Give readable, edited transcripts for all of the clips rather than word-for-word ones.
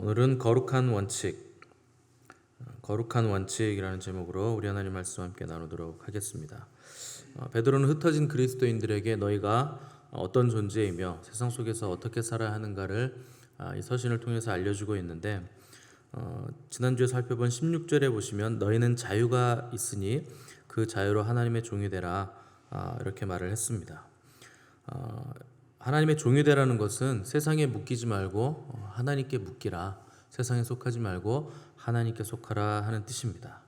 오늘은 거룩한 원칙이라는 제목으로 우리 하나님 말씀 함께 나누도록 하겠습니다. 베드로는 흩어진 그리스도인들에게 너희가 어떤 존재이며 세상 속에서 어떻게 살아야 하는가를 이 서신을 통해서 알려주고 있는데, 지난주에 살펴본 16절에 보시면 너희는 자유가 있으니 그 자유로 하나님의 종이 되라, 이렇게 말을 했습니다. 하나님의 종이 되라는 것은 세상에 묶이지 말고 하나님께 묶이라, 세상에 속하지 말고 하나님께 속하라 하는 뜻입니다.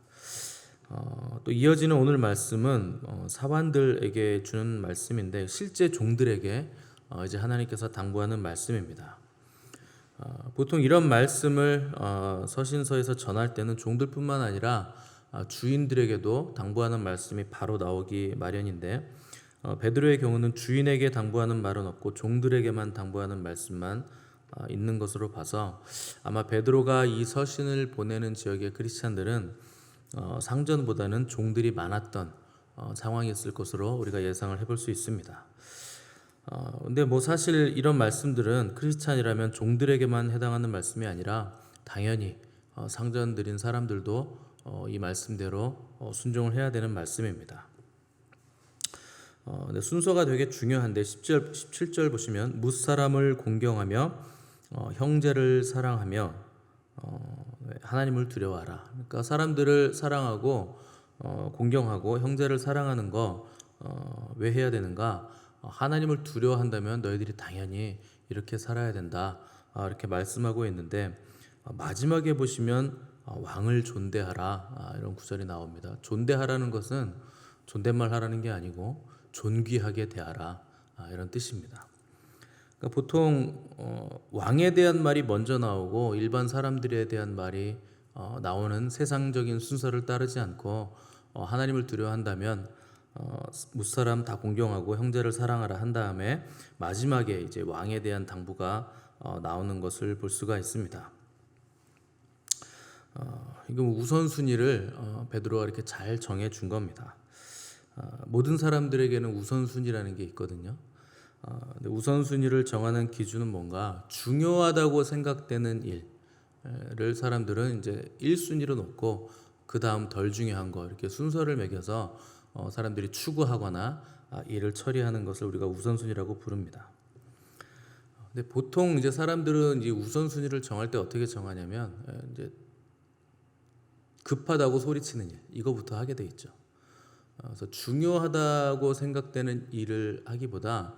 또 이어지는 오늘 말씀은 사환들에게 주는 말씀인데, 실제 종들에게 이제 하나님께서 당부하는 말씀입니다. 보통 이런 말씀을 서신서에서 전할 때는 종들뿐만 아니라 주인들에게도 당부하는 말씀이 바로 나오기 마련인데, 베드로의 경우는 주인에게 당부하는 말은 없고 종들에게만 당부하는 말씀만 있는 것으로 봐서, 아마 베드로가 이 서신을 보내는 지역의 크리스찬들은 상전보다는 종들이 많았던 상황이었을 것으로 우리가 예상을 해볼 수 있습니다. 근데 사실 이런 말씀들은 크리스찬이라면 종들에게만 해당하는 말씀이 아니라 당연히 상전들인 사람들도 이 말씀대로 순종을 해야 되는 말씀입니다. 근데 순서가 되게 중요한데 17절 보시면 뭇사람을 공경하며 형제를 사랑하며 하나님을 두려워하라. 그러니까 사람들을 사랑하고 공경하고 형제를 사랑하는 거 왜 해야 되는가? 하나님을 두려워한다면 너희들이 당연히 이렇게 살아야 된다, 이렇게 말씀하고 있는데, 마지막에 보시면 왕을 존대하라, 이런 구절이 나옵니다. 존대하라는 것은 존댓말 하라는 게 아니고 존귀하게 대하라, 이런 뜻입니다. 그러니까 보통 왕에 대한 말이 먼저 나오고 일반 사람들에 대한 말이 나오는 세상적인 순서를 따르지 않고, 하나님을 두려워한다면 뭇사람 다 공경하고 형제를 사랑하라 한 다음에 마지막에 이제 왕에 대한 당부가 나오는 것을 볼 수가 있습니다. 이거 우선순위를 베드로가 이렇게 잘 정해 준 겁니다. 모든 사람들에게는 우선순위라는 게 있거든요. 근데 우선순위를 정하는 기준은 뭔가, 중요하다고 생각되는 일을 사람들은 이제 1순위로 놓고 그 다음 덜 중요한 거, 이렇게 순서를 매겨서 사람들이 추구하거나 일을 처리하는 것을 우리가 우선순위라고 부릅니다. 근데 보통 이제 사람들은 이 우선순위를 정할 때 어떻게 정하냐면, 이제 급하다고 소리치는 일, 이거부터 하게 돼 있죠. 그래서 중요하다고 생각되는 일을 하기보다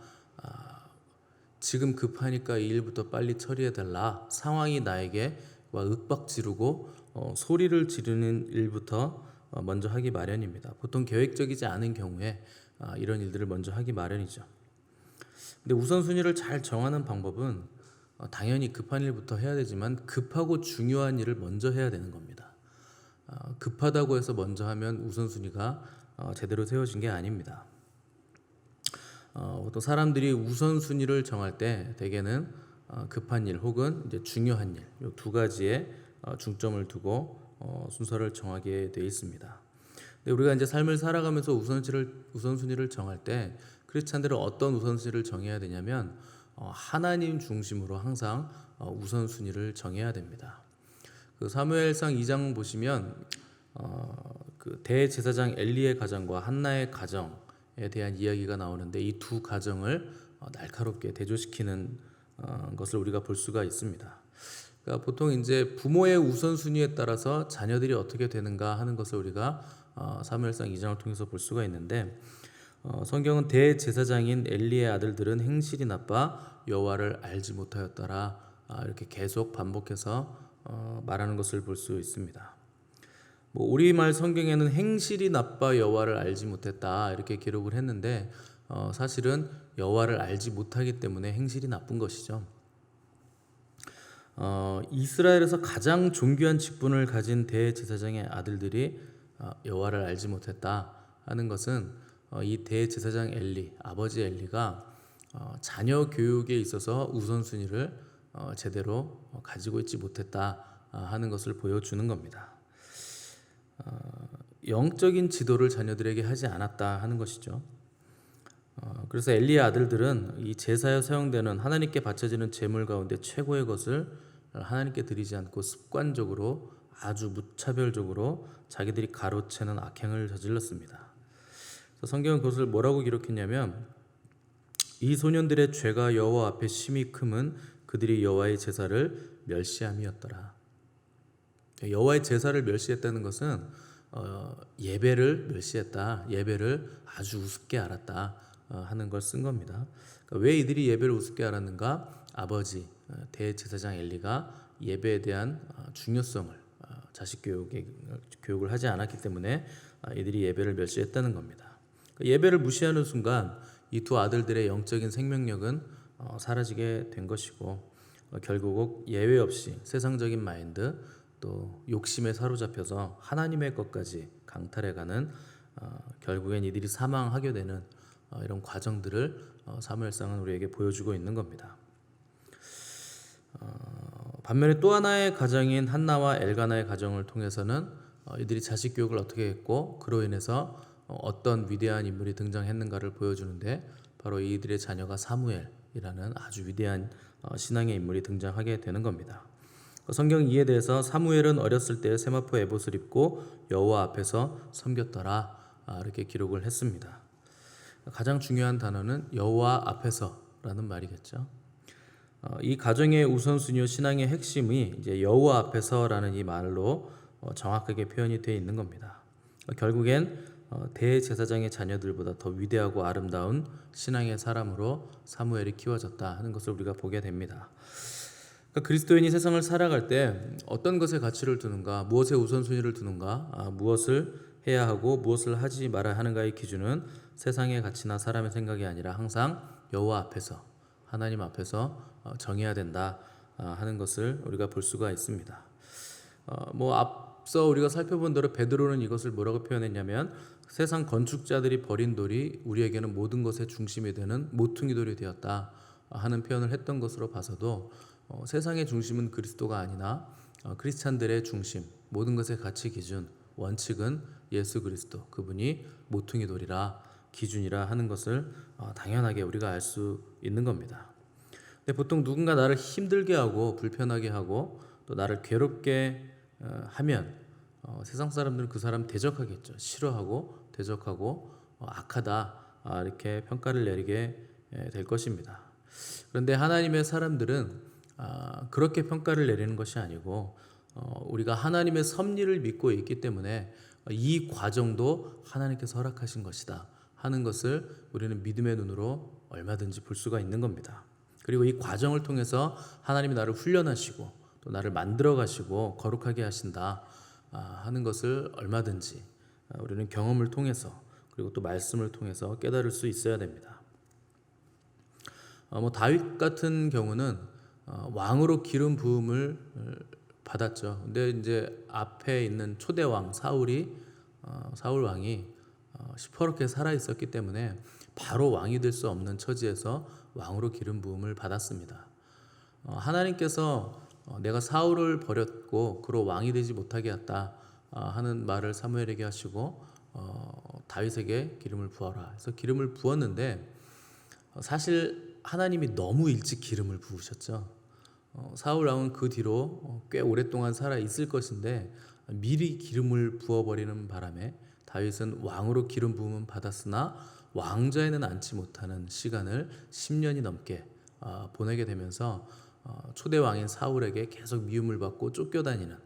지금 급하니까 이 일부터 빨리 처리해달라, 상황이 나에게 윽박 지르고 소리를 지르는 일부터 먼저 하기 마련입니다. 보통 계획적이지 않은 경우에 이런 일들을 먼저 하기 마련이죠. 근데 우선순위를 잘 정하는 방법은 당연히 급한 일부터 해야 되지만 급하고 중요한 일을 먼저 해야 되는 겁니다. 급하다고 해서 먼저 하면 우선순위가 제대로 세워진 게 아닙니다. 보통 사람들이 우선순위를 정할 때 대개는 급한 일 혹은 이제 중요한 일, 이 두 가지에 중점을 두고 순서를 정하게 되어 있습니다. 근데 우리가 이제 삶을 살아가면서 우선순위를 정할 때 크리스찬들은 어떤 우선순위를 정해야 되냐면, 하나님 중심으로 항상 우선순위를 정해야 됩니다. 그 사무엘상 2장 보시면 그 대제사장 엘리의 가정과 한나의 가정에 대한 이야기가 나오는데, 이 두 가정을 날카롭게 대조시키는 것을 우리가 볼 수가 있습니다. 그러니까 보통 이제 부모의 우선순위에 따라서 자녀들이 어떻게 되는가 하는 것을 우리가 사무엘상 2장을 통해서 볼 수가 있는데, 성경은 대제사장인 엘리의 아들들은 행실이 나빠 여호와를 알지 못하였더라, 이렇게 계속 반복해서 말하는 것을 볼 수 있습니다. 우리말 성경에는 행실이 나빠 여호와를 알지 못했다, 이렇게 기록을 했는데, 사실은 여호와를 알지 못하기 때문에 행실이 나쁜 것이죠. 이스라엘에서 가장 존귀한 직분을 가진 대제사장의 아들들이 여호와를 알지 못했다 하는 것은, 이 대제사장 엘리, 아버지 엘리가 자녀 교육에 있어서 우선순위를 제대로 가지고 있지 못했다 하는 것을 보여주는 겁니다. 영적인 지도를 자녀들에게 하지 않았다 하는 것이죠. 그래서 엘리의 아들들은 이 제사에 사용되는 하나님께 바쳐지는 제물 가운데 최고의 것을 하나님께 드리지 않고 습관적으로 아주 무차별적으로 자기들이 가로채는 악행을 저질렀습니다. 그래서 성경은 그것을 뭐라고 기록했냐면 이 소년들의 죄가 여호와 앞에 심히 크면 그들이 여호와의 제사를 멸시함이었더라. 여호와의 제사를 멸시했다는 것은 예배를 멸시했다, 예배를 아주 우습게 알았다 하는 걸 쓴 겁니다. 그러니까 왜 이들이 예배를 우습게 알았는가? 아버지 대제사장 엘리가 예배에 대한 중요성을 자식 교육을 하지 않았기 때문에 이들이 예배를 멸시했다는 겁니다. 예배를 무시하는 순간 이 두 아들들의 영적인 생명력은 사라지게 된 것이고 결국 예외 없이 세상적인 마인드 또 욕심에 사로잡혀서 하나님의 것까지 강탈해가는 결국엔 이들이 사망하게 되는 이런 과정들을 사무엘상은 우리에게 보여주고 있는 겁니다. 반면에 또 하나의 가정인 한나와 엘가나의 가정을 통해서는 이들이 자식 교육을 어떻게 했고 그로 인해서 어떤 위대한 인물이 등장했는가를 보여주는데 바로 이들의 자녀가 사무엘이라는 아주 위대한 신앙의 인물이 등장하게 되는 겁니다. 성경 이에 대해서 사무엘은 어렸을 때 세마포 에봇을 입고 여호와 앞에서 섬겼더라 이렇게 기록을 했습니다. 가장 중요한 단어는 여호와 앞에서라는 말이겠죠. 이 가정의 우선순위와 신앙의 핵심이 이제 여호와 앞에서라는 이 말로 정확하게 표현이 되어 있는 겁니다. 결국엔 대제사장의 자녀들보다 더 위대하고 아름다운 신앙의 사람으로 사무엘이 키워졌다 하는 것을 우리가 보게 됩니다. 그러니까 그리스도인이 세상을 살아갈 때 어떤 것에 가치를 두는가, 무엇에 우선순위를 두는가, 무엇을 해야 하고 무엇을 하지 말아야 하는가의 기준은 세상의 가치나 사람의 생각이 아니라 항상 여호와 앞에서, 하나님 앞에서 정해야 된다 하는 것을 우리가 볼 수가 있습니다. 앞서 우리가 살펴본 대로 베드로는 이것을 뭐라고 표현했냐면 세상 건축자들이 버린 돌이 우리에게는 모든 것의 중심이 되는 모퉁이 돌이 되었다 하는 표현을 했던 것으로 봐서도 세상의 중심은 그리스도가 아니나 크리스찬들의 중심, 모든 것의 가치 기준, 원칙은 예수 그리스도, 그분이 모퉁이 돌이라 기준이라 하는 것을 당연하게 우리가 알 수 있는 겁니다. 근데 보통 누군가 나를 힘들게 하고 불편하게 하고 또 나를 괴롭게 하면 세상 사람들은 그 사람 대적하겠죠. 싫어하고 대적하고 악하다 이렇게 평가를 내리게 될 것입니다. 그런데 하나님의 사람들은 그렇게 평가를 내리는 것이 아니고 우리가 하나님의 섭리를 믿고 있기 때문에 이 과정도 하나님께서 허락하신 것이다 하는 것을 우리는 믿음의 눈으로 얼마든지 볼 수가 있는 겁니다. 그리고 이 과정을 통해서 하나님이 나를 훈련하시고 또 나를 만들어 가시고 거룩하게 하신다 하는 것을 얼마든지 우리는 경험을 통해서 그리고 또 말씀을 통해서 깨달을 수 있어야 됩니다. 다윗 같은 경우는 왕으로 기름 부음을 받았죠. 근데 이제 앞에 있는 초대 왕 사울 왕이 시퍼렇게 살아 있었기 때문에 바로 왕이 될 수 없는 처지에서 왕으로 기름 부음을 받았습니다. 하나님께서 내가 사울을 버렸고 그로 왕이 되지 못하게 했다 하는 말을 사무엘에게 하시고 다윗에게 기름을 부어라 해서 기름을 부었는데 사실 하나님이 너무 일찍 기름을 부으셨죠. 사울 왕은 그 뒤로 꽤 오랫동안 살아 있을 것인데 미리 기름을 부어버리는 바람에 다윗은 왕으로 기름 부음은 받았으나 왕좌에는 앉지 못하는 시간을 10년이 넘게 보내게 되면서 초대 왕인 사울에게 계속 미움을 받고 쫓겨다니는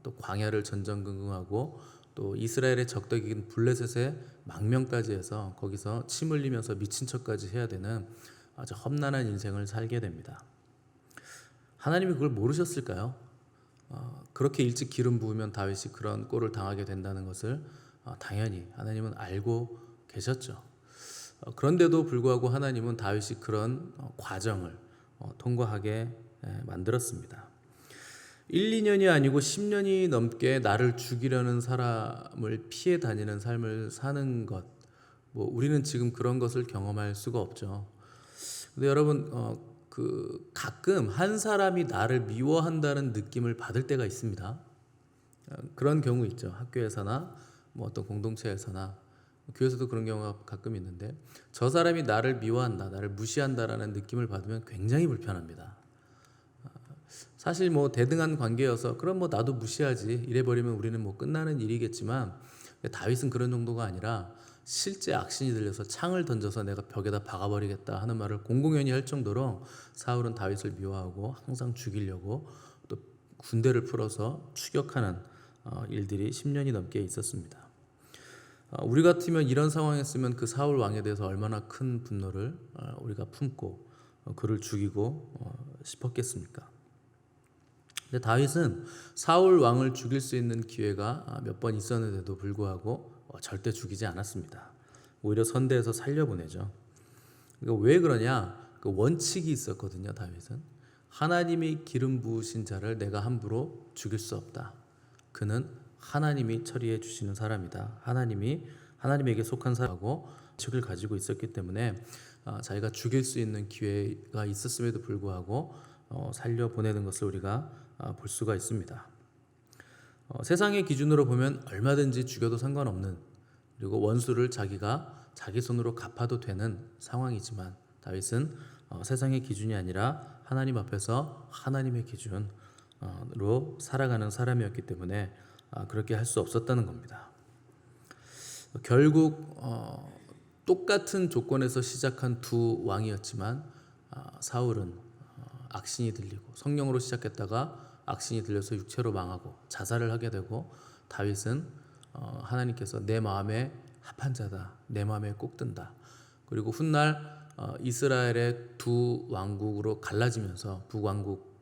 또 광야를 전전긍긍하고 또 이스라엘의 적덕인 블레셋의 망명까지 해서 거기서 침 흘리면서 미친 척까지 해야 되는 아주 험난한 인생을 살게 됩니다. 하나님이 그걸 모르셨을까요? 그렇게 일찍 기름 부으면 다윗이 그런 꼴을 당하게 된다는 것을 당연히 하나님은 알고 계셨죠. 그런데도 불구하고 하나님은 다윗이 그런 과정을 통과하게 만들었습니다. 1, 2년이 아니고 10년이 넘게 나를 죽이려는 사람을 피해 다니는 삶을 사는 것, 우리는 지금 그런 것을 경험할 수가 없죠. 근데 여러분 가끔 한 사람이 나를 미워한다는 느낌을 받을 때가 있습니다. 그런 경우 있죠. 학교에서나 어떤 공동체에서나 교회에서도 그런 경우가 가끔 있는데 저 사람이 나를 미워한다, 나를 무시한다라는 느낌을 받으면 굉장히 불편합니다. 사실 뭐 대등한 관계여서 그럼 뭐 나도 무시하지 이래버리면 우리는 뭐 끝나는 일이겠지만, 다윗은 그런 정도가 아니라 실제 악신이 들려서 창을 던져서 내가 벽에다 박아버리겠다 하는 말을 공공연히 할 정도로 사울은 다윗을 미워하고 항상 죽이려고 또 군대를 풀어서 추격하는 일들이 10년이 넘게 있었습니다. 우리 같으면 이런 상황이었으면 그 사울 왕에 대해서 얼마나 큰 분노를 우리가 품고 그를 죽이고 싶었겠습니까? 근데 다윗은 사울 왕을 죽일 수 있는 기회가 몇 번 있었는데도 불구하고 절대 죽이지 않았습니다. 오히려 선대에서 살려보내죠. 그러니까 왜 그러냐? 그 원칙이 있었거든요. 다윗은 하나님이 기름 부으신 자를 내가 함부로 죽일 수 없다. 그는 하나님이 처리해 주시는 사람이다. 하나님에게 속한 사람하고 책을 가지고 있었기 때문에 자기가 죽일 수 있는 기회가 있었음에도 불구하고 살려 보내는 것을 우리가 볼 수가 있습니다. 세상의 기준으로 보면 얼마든지 죽여도 상관없는, 그리고 원수를 자기가 자기 손으로 갚아도 되는 상황이지만 다윗은 세상의 기준이 아니라 하나님 앞에서 하나님의 기준으로 살아가는 사람이었기 때문에 그렇게 할 수 없었다는 겁니다. 결국 똑같은 조건에서 시작한 두 왕이었지만 사울은 악신이 들리고 성령으로 시작했다가 악신이 들려서 육체로 망하고 자살을 하게 되고, 다윗은 하나님께서 내 마음에 합한 자다, 내 마음에 꼭 든다. 그리고 훗날 이스라엘의 두 왕국으로 갈라지면서 북왕국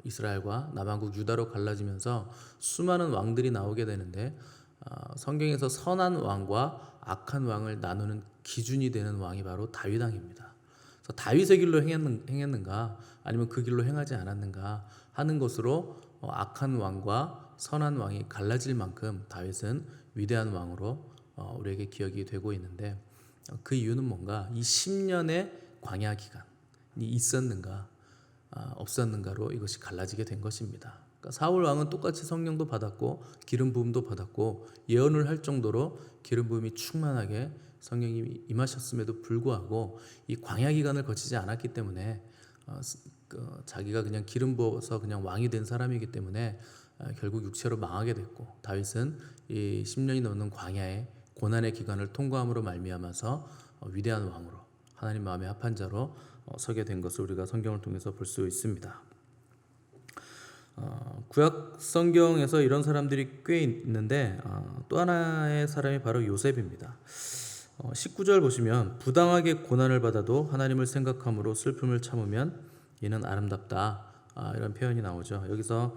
이스라엘과 남왕국 유다로 갈라지면서 수많은 왕들이 나오게 되는데, 성경에서 선한 왕과 악한 왕을 나누는 기준이 되는 왕이 바로 다윗 왕입니다. 그래서 다윗의 길로 행했는가 아니면 그 길로 행하지 않았는가 하는 것으로 악한 왕과 선한 왕이 갈라질 만큼 다윗은 위대한 왕으로 우리에게 기억이 되고 있는데, 그 이유는 뭔가 이 10년의 광야 기간이 있었는가 없었는가로 이것이 갈라지게 된 것입니다. 그러니까 사울 왕은 똑같이 성령도 받았고 기름 부음도 받았고 예언을 할 정도로 기름 부음이 충만하게 성령이 임하셨음에도 불구하고 이 광야 기간을 거치지 않았기 때문에 자기가 그냥 기름 부어서 그냥 왕이 된 사람이기 때문에 결국 육체로 망하게 됐고, 다윗은 이 10년이 넘는 광야의 고난의 기간을 통과함으로 말미암아서 위대한 왕으로 하나님 마음에 합한 자로 서게 된 것을 우리가 성경을 통해서 볼 수 있습니다. 구약 성경에서 이런 사람들이 꽤 있는데 또 하나의 사람이 바로 요셉입니다. 19절 보시면 부당하게 고난을 받아도 하나님을 생각함으로 슬픔을 참으면 이는 아름답다, 이런 표현이 나오죠. 여기서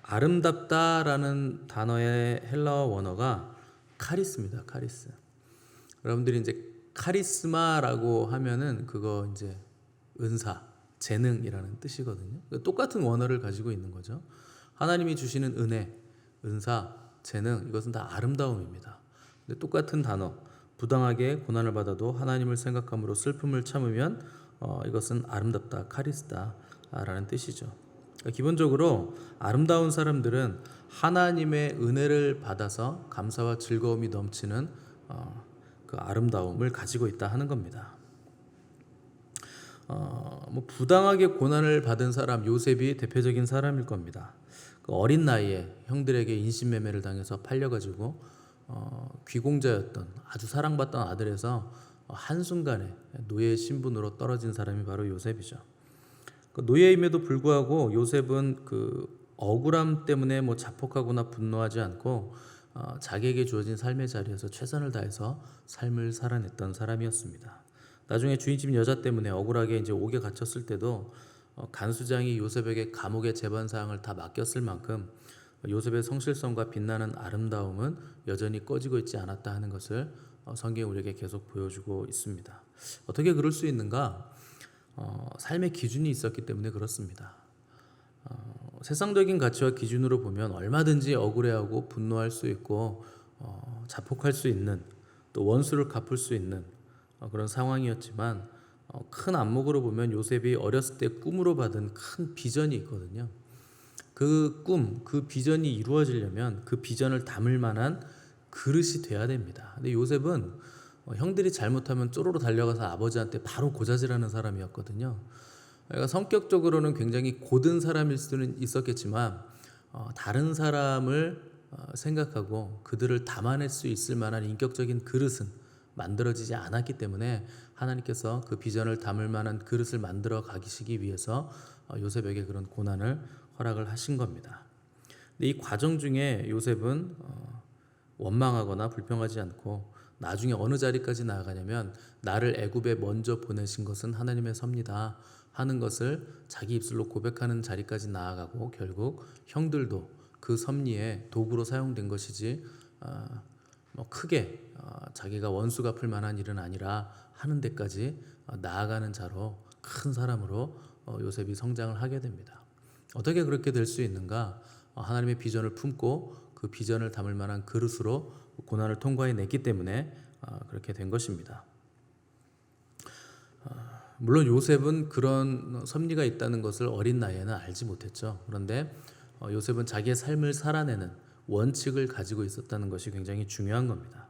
아름답다라는 단어의 헬라어 원어가 카리스입니다. 카리스. 여러분들이 이제 카리스마라고 하면은 그거 이제 은사, 재능이라는 뜻이거든요. 똑같은 원어를 가지고 있는 거죠. 하나님이 주시는 은혜, 은사, 재능, 이것은 다 아름다움입니다. 근데 똑같은 단어, 부당하게 고난을 받아도 하나님을 생각함으로 슬픔을 참으면 이것은 아름답다, 카리스다라는 뜻이죠. 그러니까 기본적으로 아름다운 사람들은 하나님의 은혜를 받아서 감사와 즐거움이 넘치는 그 아름다움을 가지고 있다 하는 겁니다. 뭐 부당하게 고난을 받은 사람, 요셉이 대표적인 사람일 겁니다. 그 어린 나이에 형들에게 인신매매를 당해서 팔려가지고 귀공자였던 아주 사랑받던 아들에서 한순간에 노예의 신분으로 떨어진 사람이 바로 요셉이죠. 그 노예임에도 불구하고 요셉은 그 억울함 때문에 뭐 자폭하거나 분노하지 않고 자기에게 주어진 삶의 자리에서 최선을 다해서 삶을 살아냈던 사람이었습니다. 나중에 주인집 여자 때문에 억울하게 이제 옥에 갇혔을 때도 간수장이 요셉에게 감옥의 재반 사항을 다 맡겼을 만큼 요셉의 성실성과 빛나는 아름다움은 여전히 꺼지고 있지 않았다 하는 것을 성경이 우리에게 계속 보여주고 있습니다. 어떻게 그럴 수 있는가? 삶의 기준이 있었기 때문에 그렇습니다. 세상적인 가치와 기준으로 보면 얼마든지 억울해하고 분노할 수 있고 자폭할 수 있는, 또 원수를 갚을 수 있는 그런 상황이었지만, 큰 안목으로 보면 요셉이 어렸을 때 꿈으로 받은 큰 비전이 있거든요. 그 꿈, 그 비전이 이루어지려면 그 비전을 담을 만한 그릇이 돼야 됩니다. 근데 요셉은 형들이 잘못하면 쪼로로 달려가서 아버지한테 바로 고자질하는 사람이었거든요. 그러니까 성격적으로는 굉장히 고든 사람일 수는 있었겠지만 다른 사람을 생각하고 그들을 담아낼 수 있을 만한 인격적인 그릇은 만들어지지 않았기 때문에 하나님께서 그 비전을 담을 만한 그릇을 만들어 가시기 위해서 요셉에게 그런 고난을 허락을 하신 겁니다. 근데 이 과정 중에 요셉은 원망하거나 불평하지 않고 나중에 어느 자리까지 나아가냐면 나를 애굽에 먼저 보내신 것은 하나님의 섭니다 하는 것을 자기 입술로 고백하는 자리까지 나아가고 결국 형들도 그 섭리에 도구로 사용된 것이지 크게 자기가 원수 갚을 만한 일은 아니라 하는 데까지 나아가는 자로 큰 사람으로 요셉이 성장을 하게 됩니다. 어떻게 그렇게 될 수 있는가? 하나님의 비전을 품고 그 비전을 담을 만한 그릇으로 고난을 통과해냈기 때문에 그렇게 된 것입니다. 물론 요셉은 그런 섭리가 있다는 것을 어린 나이에는 알지 못했죠. 그런데 요셉은 자기의 삶을 살아내는 원칙을 가지고 있었다는 것이 굉장히 중요한 겁니다.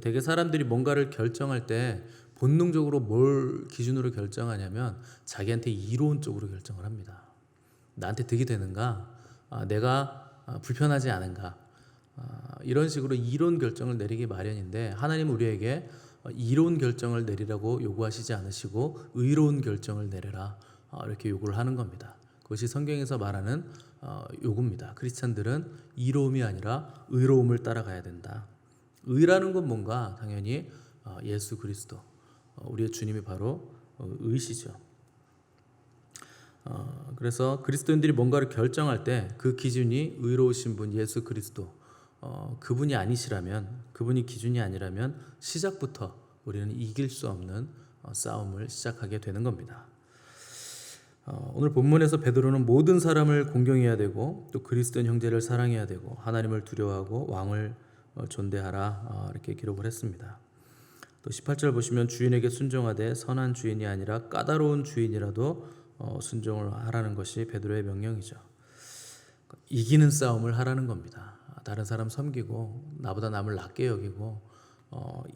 대개 사람들이 뭔가를 결정할 때 본능적으로 뭘 기준으로 결정하냐면 자기한테 이로운 쪽으로 결정을 합니다. 나한테 득이 되는가? 내가 불편하지 않은가? 이런 식으로 이론 결정을 내리기 마련인데 하나님은 우리에게 이로운 결정을 내리라고 요구하시지 않으시고 의로운 결정을 내려라 이렇게 요구를 하는 겁니다. 그것이 성경에서 말하는 요구입니다. 크리스찬들은 이로움이 아니라 의로움을 따라가야 된다. 의라는 건 뭔가? 당연히 예수 그리스도 우리의 주님이 바로 의시죠. 그래서 그리스도인들이 뭔가를 결정할 때 그 기준이 의로우신 분 예수 그리스도 그분이 아니시라면 그분이 기준이 아니라면 시작부터 우리는 이길 수 없는 싸움을 시작하게 되는 겁니다. 오늘 본문에서 베드로는 모든 사람을 공경해야 되고 또 그리스도인 형제를 사랑해야 되고 하나님을 두려워하고 왕을 존대하라 이렇게 기록을 했습니다. 또 18절 보시면 주인에게 순종하되 선한 주인이 아니라 까다로운 주인이라도 순종을 하라는 것이 베드로의 명령이죠. 이기는 싸움을 하라는 겁니다. 다른 사람 섬기고 나보다 남을 낮게 여기고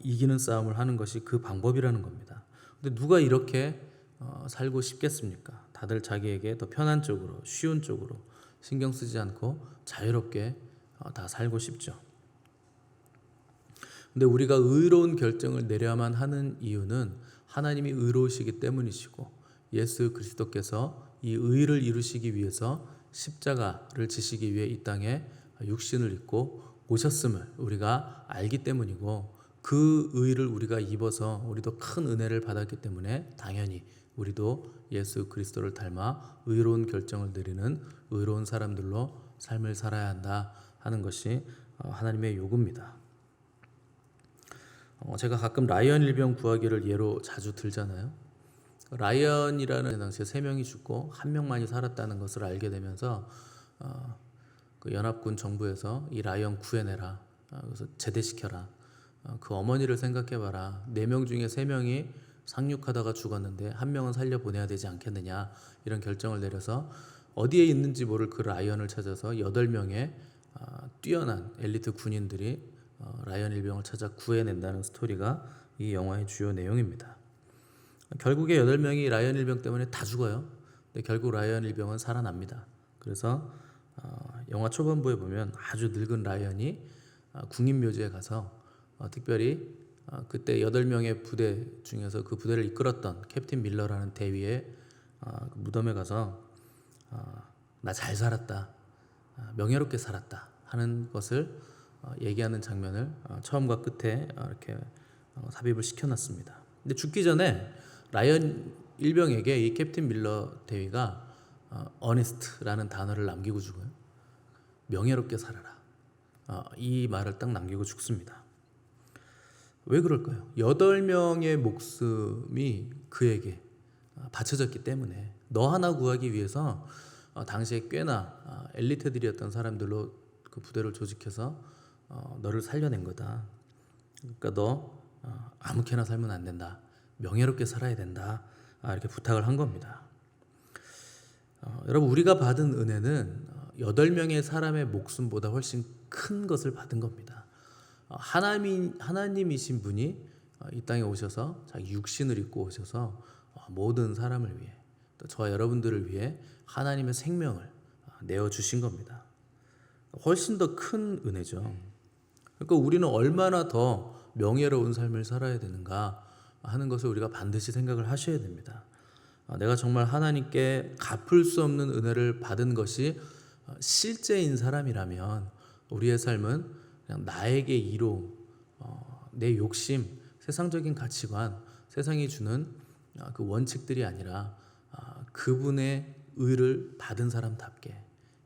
이기는 싸움을 하는 것이 그 방법이라는 겁니다. 근데 누가 이렇게 살고 싶겠습니까? 다들 자기에게 더 편한 쪽으로 쉬운 쪽으로 신경 쓰지 않고 자유롭게 다 살고 싶죠. 근데 우리가 의로운 결정을 내려야만 하는 이유는 하나님이 의로우시기 때문이시고 예수 그리스도께서 이 의를 이루시기 위해서 십자가를 지시기 위해 이 땅에 육신을 입고 오셨음을 우리가 알기 때문이고 그 의를 우리가 입어서 우리도 큰 은혜를 받았기 때문에 당연히 우리도 예수 그리스도를 닮아 의로운 결정을 내리는 의로운 사람들로 삶을 살아야 한다 하는 것이 하나님의 요구입니다. 제가 가끔 라이언 일병 구하기를 예로 자주 들잖아요. 라이언이라는 당시에 3명이 죽고 1명만이 살았다는 것을 알게 되면서 그 연합군 정부에서 이 라이언 구해내라, 그래서 제대시켜라. 그 어머니를 생각해봐라. 4명 중에 3명이 상륙하다가 죽었는데 1명은 살려보내야 되지 않겠느냐 이런 결정을 내려서 어디에 있는지 모를 그 라이언을 찾아서 8명의 뛰어난 엘리트 군인들이 라이언 일병을 찾아 구해낸다는 스토리가 이 영화의 주요 내용입니다. 결국에 8명이 라이언 일병 때문에 다 죽어요. 근데 결국 라이언 일병은 살아납니다. 그래서 영화 초반부에 보면 아주 늙은 라이언이 국립묘지에 가서 특별히 그때 8명의 부대 중에서 그 부대를 이끌었던 캡틴 밀러라는 대위의 그 무덤에 가서 나 잘 살았다, 명예롭게 살았다 하는 것을 얘기하는 장면을 처음과 끝에 이렇게 삽입을 시켜놨습니다. 근데 죽기 전에 라이언 일병에게 이 캡틴 밀러 대위가 어니스트라는 단어를 남기고 죽어요. 명예롭게 살아라. 이 말을 딱 남기고 죽습니다. 왜 그럴까요? 8명의 목숨이 그에게 바쳐졌기 때문에 너 하나 구하기 위해서 당시에 꽤나 엘리트들이었던 사람들로 그 부대를 조직해서 너를 살려낸 거다. 그러니까 너 아무렇게나 살면 안 된다. 명예롭게 살아야 된다. 이렇게 부탁을 한 겁니다. 여러분 우리가 받은 은혜는 8명의 사람의 목숨보다 훨씬 큰 것을 받은 겁니다. 하나님이신 분이 이 땅에 오셔서 자기 육신을 입고 오셔서 모든 사람을 위해 또 저와 여러분들을 위해 하나님의 생명을 내어 주신 겁니다. 훨씬 더 큰 은혜죠. 그러니까 우리는 얼마나 더 명예로운 삶을 살아야 되는가 하는 것을 우리가 반드시 생각을 하셔야 됩니다. 내가 정말 하나님께 갚을 수 없는 은혜를 받은 것이 실제인 사람이라면 우리의 삶은 그냥 나에게 이로움, 내 욕심, 세상적인 가치관, 세상이 주는 그 원칙들이 아니라 그분의 의를 받은 사람답게,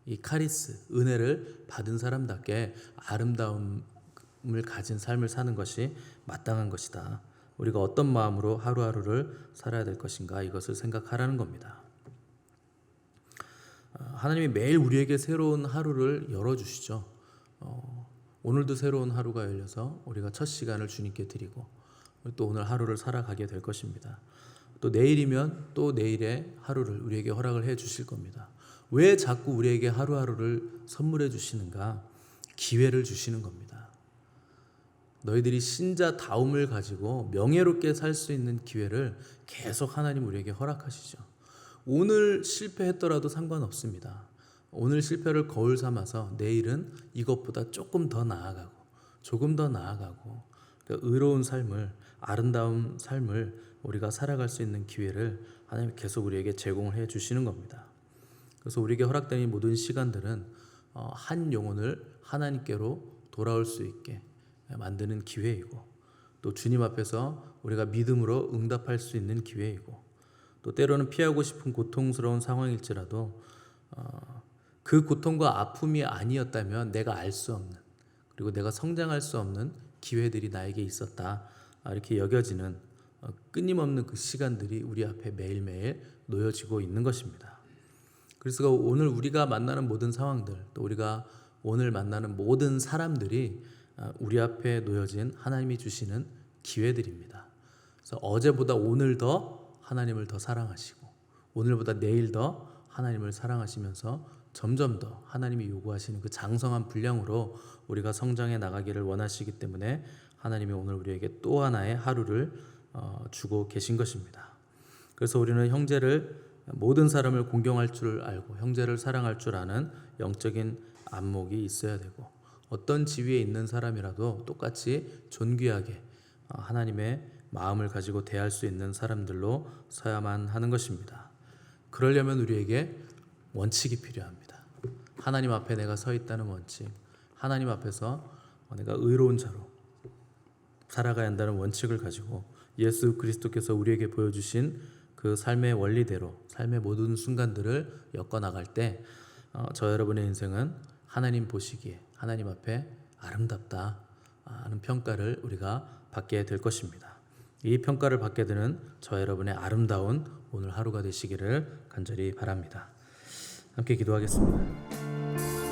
이 카리스, 은혜를 받은 사람답게 아름다움을 가진 삶을 사는 것이 마땅한 것이다. 우리가 어떤 마음으로 하루하루를 살아야 될 것인가, 이것을 생각하라는 겁니다. 하나님이 매일 우리에게 새로운 하루를 열어주시죠. 오늘도 새로운 하루가 열려서 우리가 첫 시간을 주님께 드리고 또 오늘 하루를 살아가게 될 것입니다. 또 내일이면 또 내일의 하루를 우리에게 허락을 해 주실 겁니다. 왜 자꾸 우리에게 하루하루를 선물해 주시는가? 기회를 주시는 겁니다. 너희들이 신자다움을 가지고 명예롭게 살 수 있는 기회를 계속 하나님 우리에게 허락하시죠. 오늘 실패했더라도 상관없습니다. 오늘 실패를 거울 삼아서 내일은 이것보다 조금 더 나아가고 조금 더 나아가고 의로운 삶을, 아름다운 삶을 우리가 살아갈 수 있는 기회를 하나님이 계속 우리에게 제공을 해 주시는 겁니다. 그래서 우리에게 허락된 이 모든 시간들은 한 영혼을 하나님께로 돌아올 수 있게 만드는 기회이고, 또 주님 앞에서 우리가 믿음으로 응답할 수 있는 기회이고, 또 때로는 피하고 싶은 고통스러운 상황일지라도 그 고통과 아픔이 아니었다면 내가 알 수 없는, 그리고 내가 성장할 수 없는 기회들이 나에게 있었다, 이렇게 여겨지는 끊임없는 그 시간들이 우리 앞에 매일매일 놓여지고 있는 것입니다. 그래서 오늘 우리가 만나는 모든 상황들, 또 우리가 오늘 만나는 모든 사람들이 우리 앞에 놓여진 하나님이 주시는 기회들입니다. 그래서 어제보다 오늘 더 하나님을 더 사랑하시고, 오늘보다 내일 더 하나님을 사랑하시면서 점점 더 하나님이 요구하시는 그 장성한 분량으로 우리가 성장해 나가기를 원하시기 때문에 하나님이 오늘 우리에게 또 하나의 하루를 주고 계신 것입니다. 그래서 우리는 형제를, 모든 사람을 공경할 줄 알고 형제를 사랑할 줄 아는 영적인 안목이 있어야 되고, 어떤 지위에 있는 사람이라도 똑같이 존귀하게 하나님의 마음을 가지고 대할 수 있는 사람들로 서야만 하는 것입니다. 그러려면 우리에게 원칙이 필요합니다. 하나님 앞에 내가 서 있다는 원칙, 하나님 앞에서 내가 의로운 자로 살아가야 한다는 원칙을 가지고 예수 그리스도께서 우리에게 보여주신 그 삶의 원리대로 삶의 모든 순간들을 엮어나갈 때 저 여러분의 인생은 하나님 보시기에 하나님 앞에 아름답다 하는 평가를 우리가 받게 될 것입니다. 이 평가를 받게 되는 저 여러분의 아름다운 오늘 하루가 되시기를 간절히 바랍니다. 함께 기도하겠습니다.